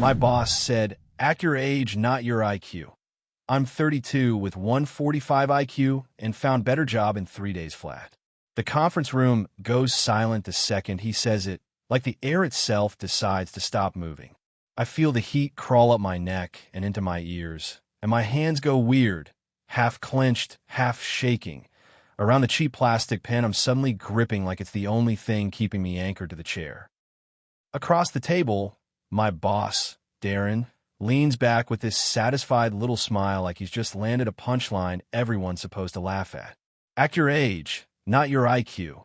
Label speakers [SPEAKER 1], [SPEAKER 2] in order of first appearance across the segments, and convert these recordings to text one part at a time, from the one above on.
[SPEAKER 1] My boss said, "Act your age, not your IQ." I'm 32 with 145 IQ and found better job in 3 days flat. The conference room goes silent the second he says it, like the air itself decides to stop moving. I feel the heat crawl up my neck and into my ears, and my hands go weird, half clenched, half shaking. Around the cheap plastic pen I'm suddenly gripping like it's the only thing keeping me anchored to the chair. Across the table, my boss, Darren, leans back with this satisfied little smile like he's just landed a punchline everyone's supposed to laugh at. Act your age, not your IQ.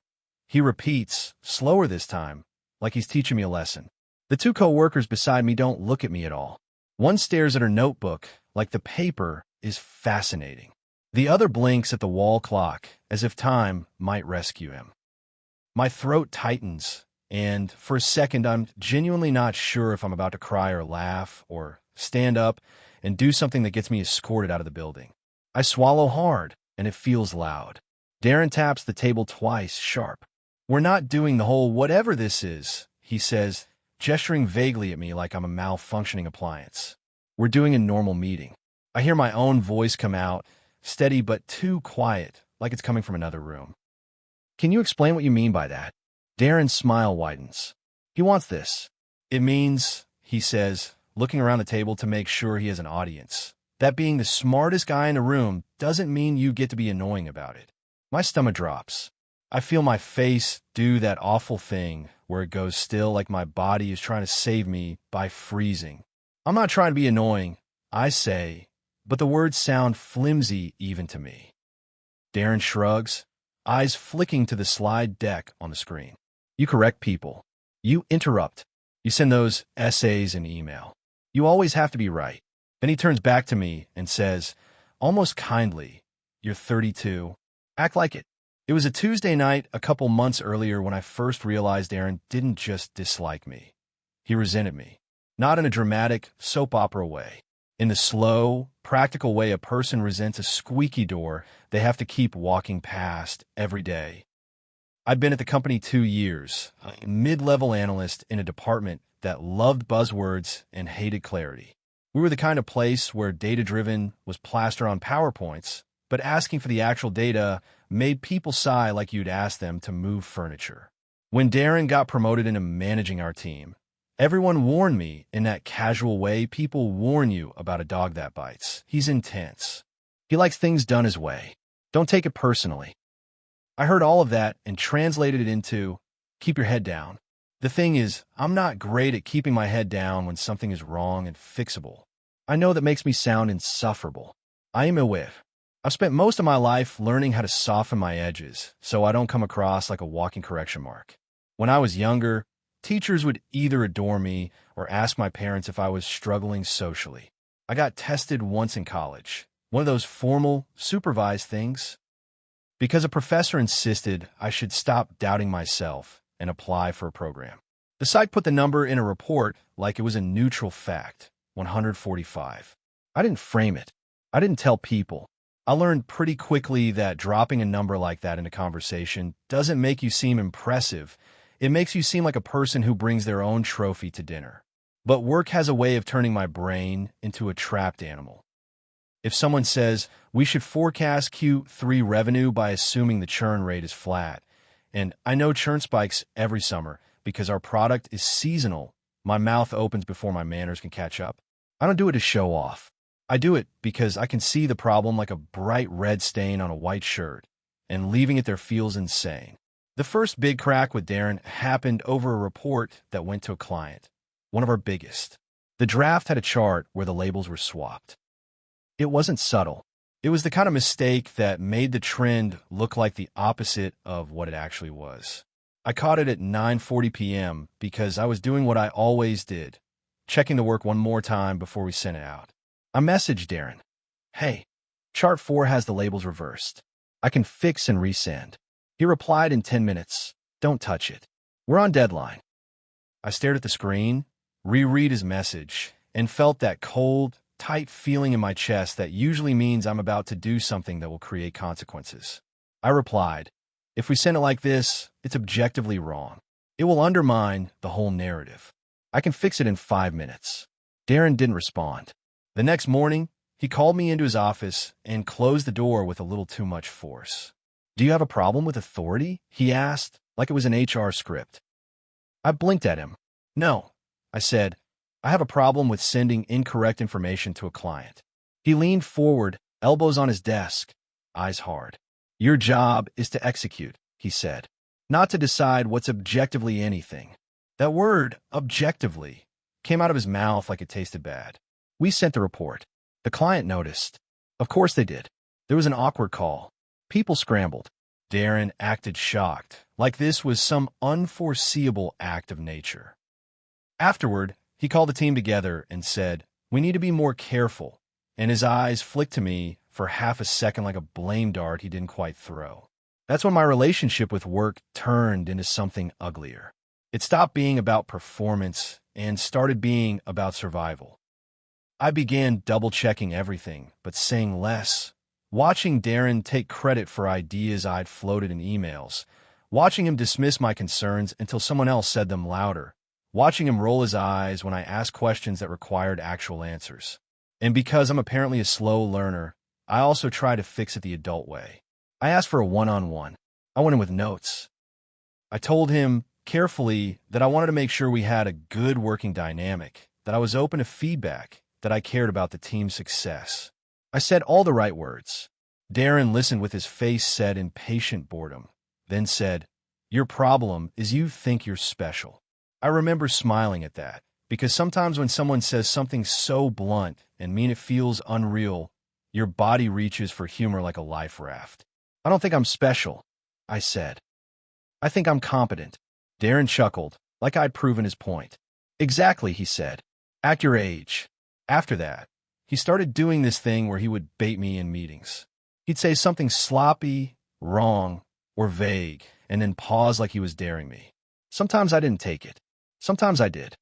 [SPEAKER 1] He repeats, slower this time, like he's teaching me a lesson. The two co-workers beside me don't look at me at all. One stares at her notebook, like the paper is fascinating. The other blinks at the wall clock, as if time might rescue him. My throat tightens, and for a second I'm genuinely not sure if I'm about to cry or laugh, or stand up and do something that gets me escorted out of the building. I swallow hard, and it feels loud. Darren taps the table twice, sharp. "We're not doing the whole whatever this is," he says, gesturing vaguely at me like I'm a malfunctioning appliance. "We're doing a normal meeting." I hear my own voice come out, steady but too quiet, like it's coming from another room. "Can you explain what you mean by that?" Darren's smile widens. He wants this. "It means," he says, looking around the table to make sure he has an audience, "that being the smartest guy in the room doesn't mean you get to be annoying about it." My stomach drops. I feel my face do that awful thing where it goes still like my body is trying to save me by freezing. "I'm not trying to be annoying," I say, but the words sound flimsy even to me. Darren shrugs, eyes flicking to the slide deck on the screen. "You correct people. You interrupt. You send those essays in email. You always have to be right." Then he turns back to me and says, almost kindly, "You're 32. Act like it." It was a Tuesday night a couple months earlier when I first realized Aaron didn't just dislike me. He resented me. Not in a dramatic soap opera way. In the slow, practical way a person resents a squeaky door they have to keep walking past every day. I'd been at the company 2 years, a mid-level analyst in a department that loved buzzwords and hated clarity. We were the kind of place where data-driven was plastered on PowerPoints, but asking for the actual data made people sigh like you'd ask them to move furniture. When Darren got promoted into managing our team, everyone warned me in that casual way people warn you about a dog that bites. He's intense. He likes things done his way. Don't take it personally. I heard all of that and translated it into, keep your head down. The thing is, I'm not great at keeping my head down when something is wrong and fixable. I know that makes me sound insufferable. I am aware. I've spent most of my life learning how to soften my edges so I don't come across like a walking correction mark. When I was younger, teachers would either adore me or ask my parents if I was struggling socially. I got tested once in college, one of those formal, supervised things, because a professor insisted I should stop doubting myself and apply for a program. The site put the number in a report like it was a neutral fact, 145. I didn't frame it. I didn't tell people. I learned pretty quickly that dropping a number like that in a conversation doesn't make you seem impressive. It makes you seem like a person who brings their own trophy to dinner. But work has a way of turning my brain into a trapped animal. If someone says, we should forecast Q3 revenue by assuming the churn rate is flat, and I know churn spikes every summer because our product is seasonal, my mouth opens before my manners can catch up. I don't do it to show off. I do it because I can see the problem like a bright red stain on a white shirt, and leaving it there feels insane. The first big crack with Darren happened over a report that went to a client, one of our biggest. The draft had a chart where the labels were swapped. It wasn't subtle. It was the kind of mistake that made the trend look like the opposite of what it actually was. I caught it at 9:40 p.m. because I was doing what I always did, checking the work one more time before we sent it out. I messaged Darren, "Hey, chart 4 has the labels reversed. I can fix and resend." He replied in 10 minutes, "Don't touch it. We're on deadline." I stared at the screen, reread his message, and felt that cold, tight feeling in my chest that usually means I'm about to do something that will create consequences. I replied, "If we send it like this, it's objectively wrong. It will undermine the whole narrative. I can fix it in 5 minutes." Darren didn't respond. The next morning, he called me into his office and closed the door with a little too much force. "Do you have a problem with authority?" he asked, like it was an HR script. I blinked at him. "No," I said. "I have a problem with sending incorrect information to a client." He leaned forward, elbows on his desk, eyes hard. "Your job is to execute," he said, "not to decide what's objectively anything." That word, objectively, came out of his mouth like it tasted bad. We sent the report. The client noticed. Of course they did. There was an awkward call. People scrambled. Darren acted shocked, like this was some unforeseeable act of nature. Afterward, he called the team together and said, "We need to be more careful," and his eyes flicked to me for half a second like a blame dart he didn't quite throw. That's when my relationship with work turned into something uglier. It stopped being about performance and started being about survival. I began double-checking everything, but saying less. Watching Darren take credit for ideas I'd floated in emails. Watching him dismiss my concerns until someone else said them louder. Watching him roll his eyes when I asked questions that required actual answers. And because I'm apparently a slow learner, I also try to fix it the adult way. I asked for a one-on-one. I went in with notes. I told him carefully that I wanted to make sure we had a good working dynamic, that I was open to feedback, that I cared about the team's success. I said all the right words. Darren listened with his face set in patient boredom, then said, "Your problem is you think you're special." I remember smiling at that, because sometimes when someone says something so blunt and it feels unreal, your body reaches for humor like a life raft. "I don't think I'm special," I said. "I think I'm competent." Darren chuckled, like I'd proven his point. "Exactly," he said. "Act your age." After that, he started doing this thing where he would bait me in meetings. He'd say something sloppy, wrong, or vague, and then pause like he was daring me. Sometimes I didn't take it. Sometimes I did.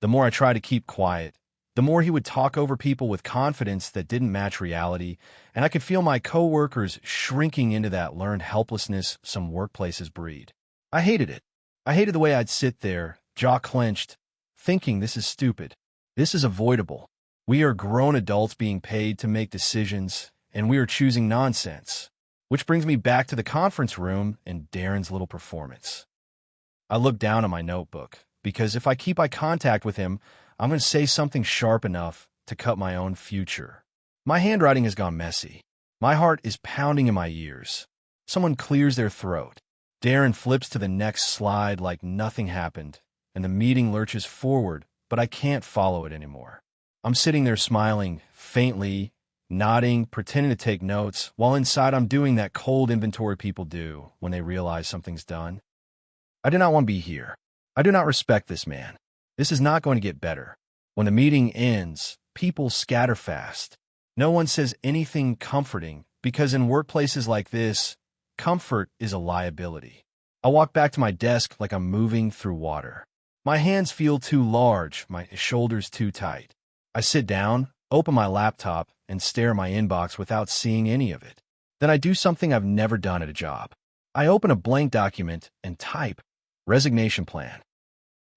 [SPEAKER 1] The more I tried to keep quiet, the more he would talk over people with confidence that didn't match reality, and I could feel my coworkers shrinking into that learned helplessness some workplaces breed. I hated it. I hated the way I'd sit there, jaw clenched, thinking this is stupid. This is avoidable. We are grown adults being paid to make decisions, and we are choosing nonsense. Which brings me back to the conference room and Darren's little performance. I looked down at my notebook, because if I keep eye contact with him, I'm going to say something sharp enough to cut my own future. My handwriting has gone messy. My heart is pounding in my ears. Someone clears their throat. Darren flips to the next slide like nothing happened, and the meeting lurches forward, but I can't follow it anymore. I'm sitting there smiling, faintly, nodding, pretending to take notes, while inside I'm doing that cold inventory people do when they realize something's done. I do not want to be here. I do not respect this man. This is not going to get better. When the meeting ends, people scatter fast. No one says anything comforting, because in workplaces like this, comfort is a liability. I walk back to my desk like I'm moving through water. My hands feel too large, my shoulders too tight. I sit down, open my laptop, and stare at my inbox without seeing any of it. Then I do something I've never done at a job. I open a blank document and type, "Resignation plan."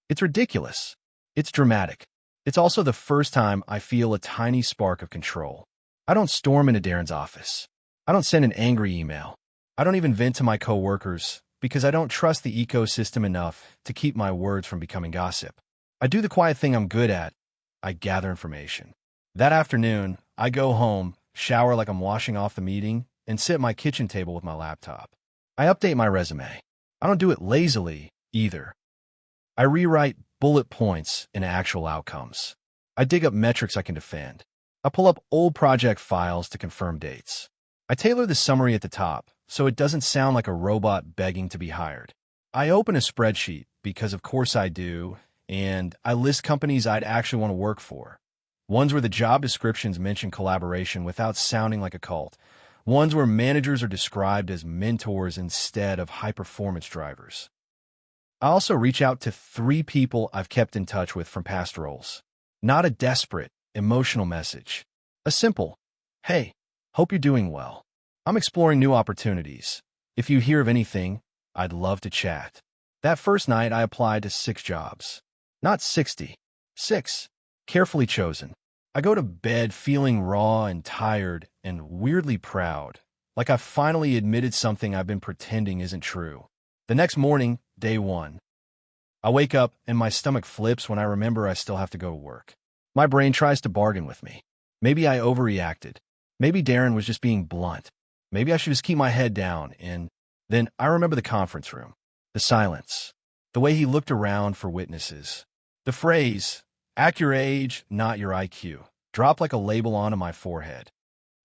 [SPEAKER 1] It's ridiculous. It's dramatic. It's also the first time I feel a tiny spark of control. I don't storm into Darren's office. I don't send an angry email. I don't even vent to my coworkers, because I don't trust the ecosystem enough to keep my words from becoming gossip. I do the quiet thing I'm good at. I gather information. That afternoon, I go home, shower like I'm washing off the meeting, and sit at my kitchen table with my laptop. I update my resume. I don't do it lazily, either. I rewrite bullet points into actual outcomes. I dig up metrics I can defend. I pull up old project files to confirm dates. I tailor the summary at the top, so it doesn't sound like a robot begging to be hired. I open a spreadsheet, because of course I do, and I list companies I'd actually want to work for. Ones where the job descriptions mention collaboration without sounding like a cult. Ones where managers are described as mentors instead of high-performance drivers. I also reach out to 3 people I've kept in touch with from past roles. Not a desperate, emotional message. A simple, "Hey, hope you're doing well. I'm exploring new opportunities. If you hear of anything, I'd love to chat." That first night, I applied to 6 jobs. Not 60. 6. carefully chosen. I go to bed feeling raw and tired and weirdly proud, like I've finally admitted something I've been pretending isn't true. The next morning, day 1. I wake up and my stomach flips when I remember I still have to go to work. My brain tries to bargain with me. Maybe I overreacted. Maybe Darren was just being blunt. Maybe I should just keep my head down. And then I remember the conference room, the silence, the way he looked around for witnesses. The phrase, "act your age, not your IQ," dropped like a label onto my forehead.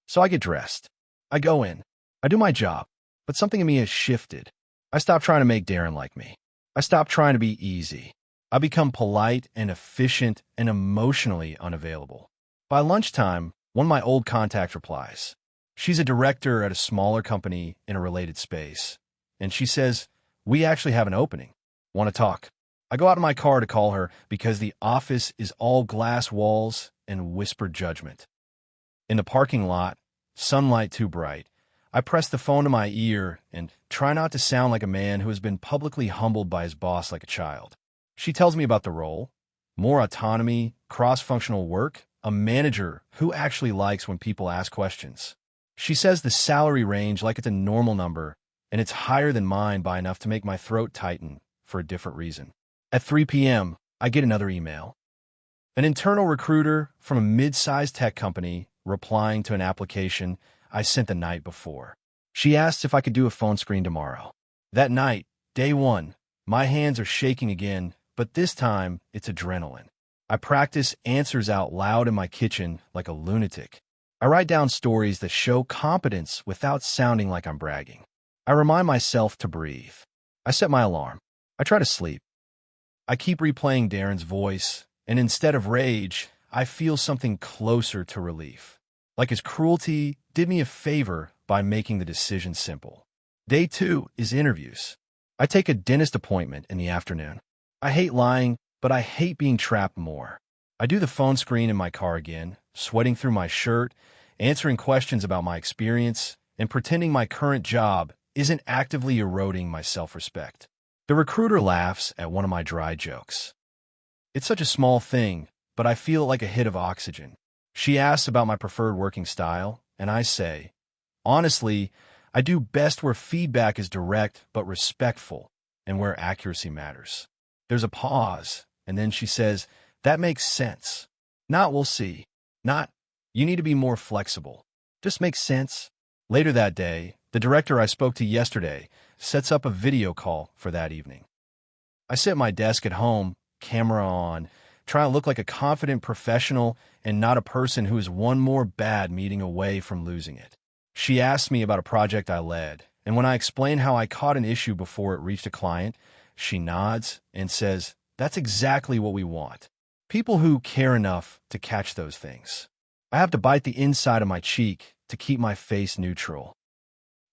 [SPEAKER 1] So I get dressed. I go in. I do my job. But something in me has shifted. I stop trying to make Darren like me. I stop trying to be easy. I become polite and efficient and emotionally unavailable. By lunchtime, one of my old contacts replies. She's a director at a smaller company in a related space. And she says, "We actually have an opening. Want to talk?" I go out in my car to call her because the office is all glass walls and whispered judgment. In the parking lot, sunlight too bright, I press the phone to my ear and try not to sound like a man who has been publicly humbled by his boss like a child. She tells me about the role, more autonomy, cross-functional work, a manager who actually likes when people ask questions. She says the salary range like it's a normal number, and it's higher than mine by enough to make my throat tighten for a different reason. At 3 p.m., I get another email. An internal recruiter from a mid-sized tech company replying to an application I sent the night before. She asked if I could do a phone screen tomorrow. That night, day 1, my hands are shaking again, but this time it's adrenaline. I practice answers out loud in my kitchen like a lunatic. I write down stories that show competence without sounding like I'm bragging. I remind myself to breathe. I set my alarm. I try to sleep. I keep replaying Darren's voice, and instead of rage, I feel something closer to relief. Like his cruelty did me a favor by making the decision simple. Day 2 is interviews. I take a dentist appointment in the afternoon. I hate lying, but I hate being trapped more. I do the phone screen in my car again, sweating through my shirt, answering questions about my experience, and pretending my current job isn't actively eroding my self-respect. The recruiter laughs at one of my dry jokes. It's such a small thing, but I feel like a hit of oxygen. She asks about my preferred working style, and I say, honestly, I do best where feedback is direct but respectful and where accuracy matters. There's a pause, and then she says, "That makes sense." Not "we'll see." Not "you need to be more flexible." Just makes sense. Later that day, the director I spoke to yesterday sets up a video call for that evening. I sit at my desk at home, camera on, trying to look like a confident professional and not a person who is one more bad meeting away from losing it. She asks me about a project I led, and when I explain how I caught an issue before it reached a client, she nods and says, "That's exactly what we want. People who care enough to catch those things." I have to bite the inside of my cheek to keep my face neutral.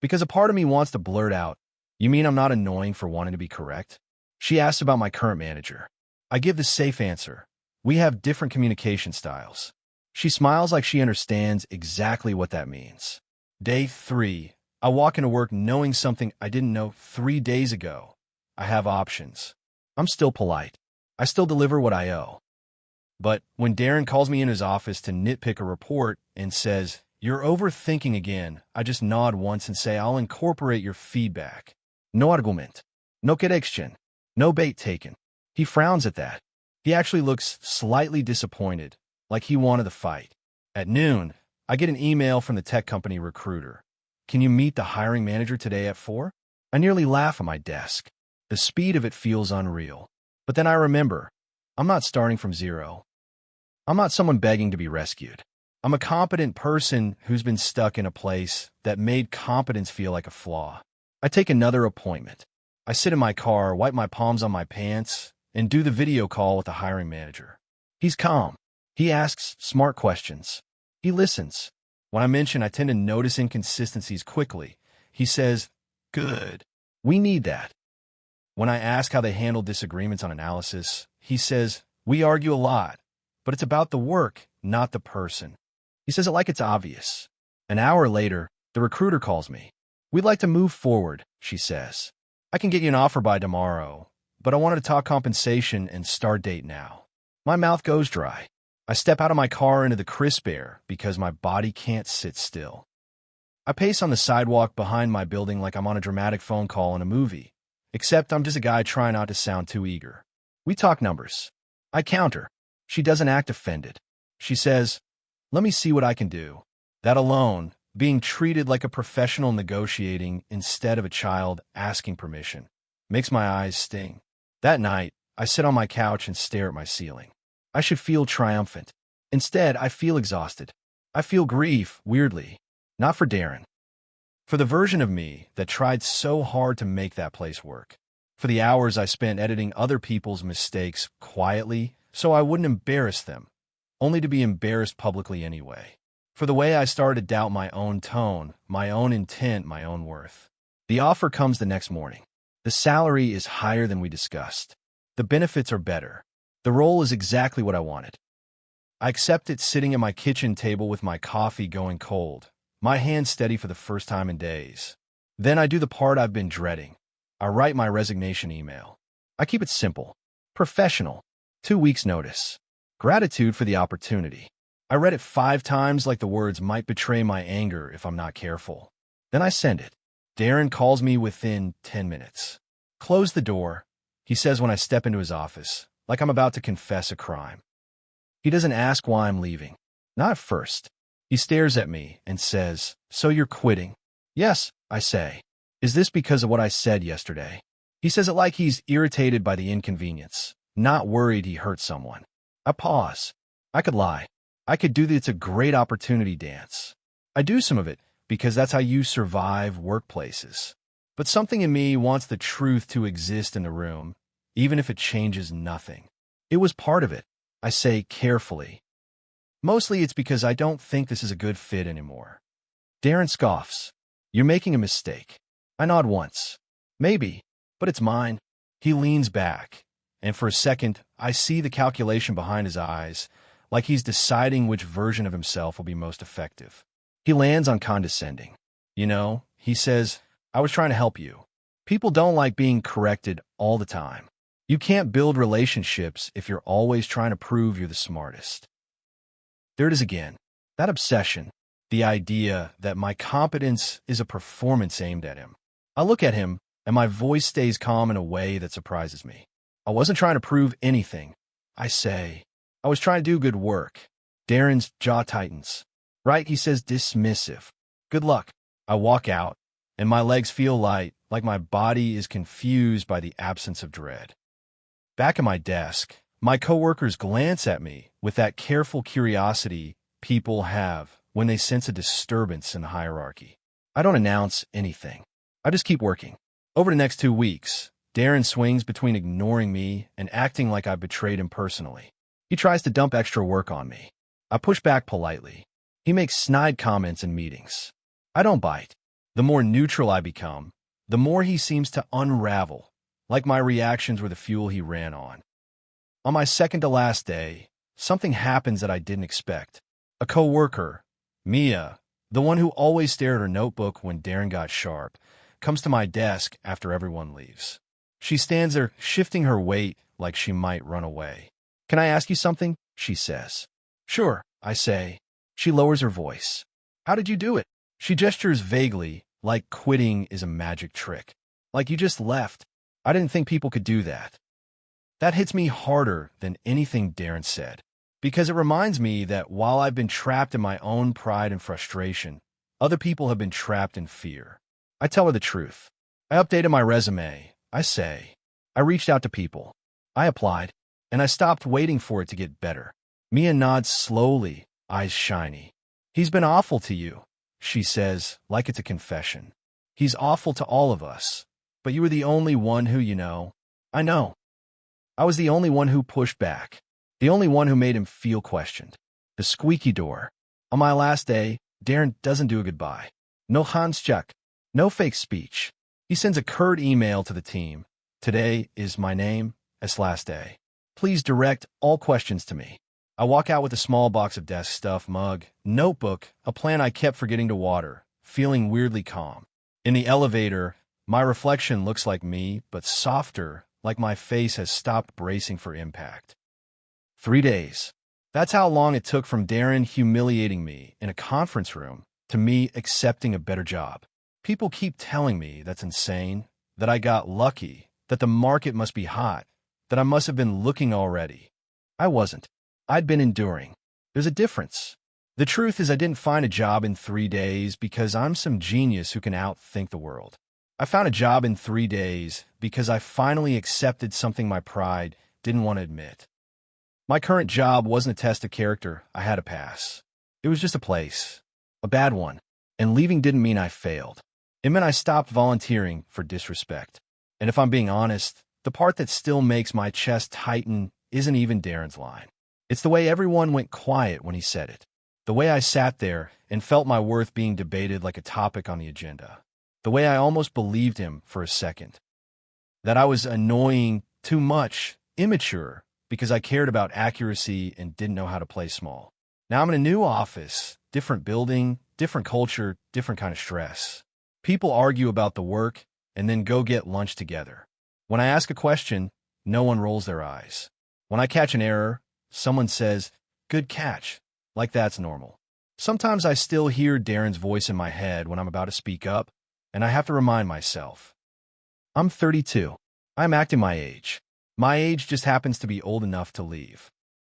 [SPEAKER 1] Because a part of me wants to blurt out, "You mean I'm not annoying for wanting to be correct?" She asks about my current manager. I give the safe answer. We have different communication styles. She smiles like she understands exactly what that means. Day 3. I walk into work knowing something I didn't know 3 days ago. I have options. I'm still polite. I still deliver what I owe. But when Darren calls me in his office to nitpick a report and says, "You're overthinking again," I just nod once and say, "I'll incorporate your feedback." No argument. No correction. No bait taken. He frowns at that. He actually looks slightly disappointed, like he wanted the fight. At noon, I get an email from the tech company recruiter. "Can you meet the hiring manager today at 4? I nearly laugh at my desk. The speed of it feels unreal. But then I remember, I'm not starting from zero. I'm not someone begging to be rescued. I'm a competent person who's been stuck in a place that made competence feel like a flaw. I take another appointment. I sit in my car, wipe my palms on my pants, and do the video call with the hiring manager. He's calm. He asks smart questions. He listens. When I mention I tend to notice inconsistencies quickly, he says, "Good. We need that." When I ask how they handle disagreements on analysis, he says, "We argue a lot, but it's about the work, not the person." He says it like it's obvious. An hour later, the recruiter calls me. "We'd like to move forward," she says. "I can get you an offer by tomorrow, but I wanted to talk compensation and start date now." My mouth goes dry. I step out of my car into the crisp air because my body can't sit still. I pace on the sidewalk behind my building like I'm on a dramatic phone call in a movie, except I'm just a guy trying not to sound too eager. We talk numbers. I counter. She doesn't act offended. She says, "Let me see what I can do." That alone, being treated like a professional negotiating instead of a child asking permission, makes my eyes sting. That night, I sit on my couch and stare at my ceiling. I should feel triumphant. Instead, I feel exhausted. I feel grief, weirdly. Not for Darren. For the version of me that tried so hard to make that place work. For the hours I spent editing other people's mistakes quietly so I wouldn't embarrass them, only to be embarrassed publicly anyway. For the way I started to doubt my own tone, my own intent, my own worth. The offer comes the next morning. The salary is higher than we discussed. The benefits are better. The role is exactly what I wanted. I accept it sitting at my kitchen table with my coffee going cold, my hands steady for the first time in days. Then I do the part I've been dreading. I write my resignation email. I keep it simple, professional, 2 weeks notice. Gratitude for the opportunity. I read it 5 times like the words might betray my anger if I'm not careful. Then I send it. Darren calls me within 10 minutes. Close the door, he says when I step into his office, like I'm about to confess a crime. He doesn't ask why I'm leaving. Not at first. He stares at me and says, "So you're quitting?" "Yes," I say. "Is this because of what I said yesterday?" He says it like he's irritated by the inconvenience, not worried he hurt someone. I pause. I could lie. I could do the "it's a great opportunity" dance. I do some of it because that's how you survive workplaces. But something in me wants the truth to exist in the room, even if it changes nothing. It was part of it, I say carefully. Mostly it's because I don't think this is a good fit anymore. Darren scoffs. "You're making a mistake." I nod once. "Maybe, but it's mine." He leans back, and for a second, I see the calculation behind his eyes, like he's deciding which version of himself will be most effective. He lands on condescending. "You know," he says, "I was trying to help you. People don't like being corrected all the time. You can't build relationships if you're always trying to prove you're the smartest." There it is again. That obsession. The idea that my competence is a performance aimed at him. I look at him, and my voice stays calm in a way that surprises me. "I wasn't trying to prove anything," I say. "I was trying to do good work." Darren's jaw tightens. "Right," he says, dismissive. "Good luck." I walk out, and my legs feel light, like my body is confused by the absence of dread. Back at my desk, my coworkers glance at me with that careful curiosity people have when they sense a disturbance in the hierarchy. I don't announce anything. I just keep working. Over the next 2 weeks, Darren swings between ignoring me and acting like I betrayed him personally. He tries to dump extra work on me. I push back politely. He makes snide comments in meetings. I don't bite. The more neutral I become, the more he seems to unravel, like my reactions were the fuel he ran on. On my second to last day, something happens that I didn't expect. A coworker, Mia, the one who always stared at her notebook when Darren got sharp, comes to my desk after everyone leaves. She stands there, shifting her weight like she might run away. "Can I ask you something?" she says. "Sure," I say. She lowers her voice. "How did you do it?" She gestures vaguely, like quitting is a magic trick. "Like you just left. I didn't think people could do that." That hits me harder than anything Darren said, because it reminds me that while I've been trapped in my own pride and frustration, other people have been trapped in fear. I tell her the truth. I updated my resume, I say. I reached out to people. I applied, and I stopped waiting for it to get better. Mia nods slowly, eyes shiny. "He's been awful to you," she says, like it's a confession. "He's awful to all of us, but you were the only one who, I know. I was the only one who pushed back, the only one who made him feel questioned." The squeaky door. On my last day, Darren doesn't do a goodbye. No handshake, no fake speech. He sends a curt email to the team. "Today is my name, as last day. Please direct all questions to me." I walk out with a small box of desk stuff, mug, notebook, a plan I kept forgetting to water, feeling weirdly calm. In the elevator, my reflection looks like me, but softer, like my face has stopped bracing for impact. 3 days. That's how long it took from Darren humiliating me in a conference room to me accepting a better job. People keep telling me that's insane, that I got lucky, that the market must be hot, that I must have been looking already. I wasn't. I'd been enduring. There's a difference. The truth is I didn't find a job in 3 days because I'm some genius who can outthink the world. I found a job in 3 days because I finally accepted something my pride didn't want to admit. My current job wasn't a test of character I had to pass. It was just a place. A bad one. And leaving didn't mean I failed. It meant I stopped volunteering for disrespect. And if I'm being honest, the part that still makes my chest tighten isn't even Darren's line. It's the way everyone went quiet when he said it. The way I sat there and felt my worth being debated like a topic on the agenda. The way I almost believed him for a second. That I was annoying, too much, immature, because I cared about accuracy and didn't know how to play small. Now I'm in a new office, different building, different culture, different kind of stress. People argue about the work and then go get lunch together. When I ask a question, no one rolls their eyes. When I catch an error, someone says, "Good catch," like that's normal. Sometimes I still hear Darren's voice in my head when I'm about to speak up, and I have to remind myself. I'm 32. I'm acting my age. My age just happens to be old enough to leave.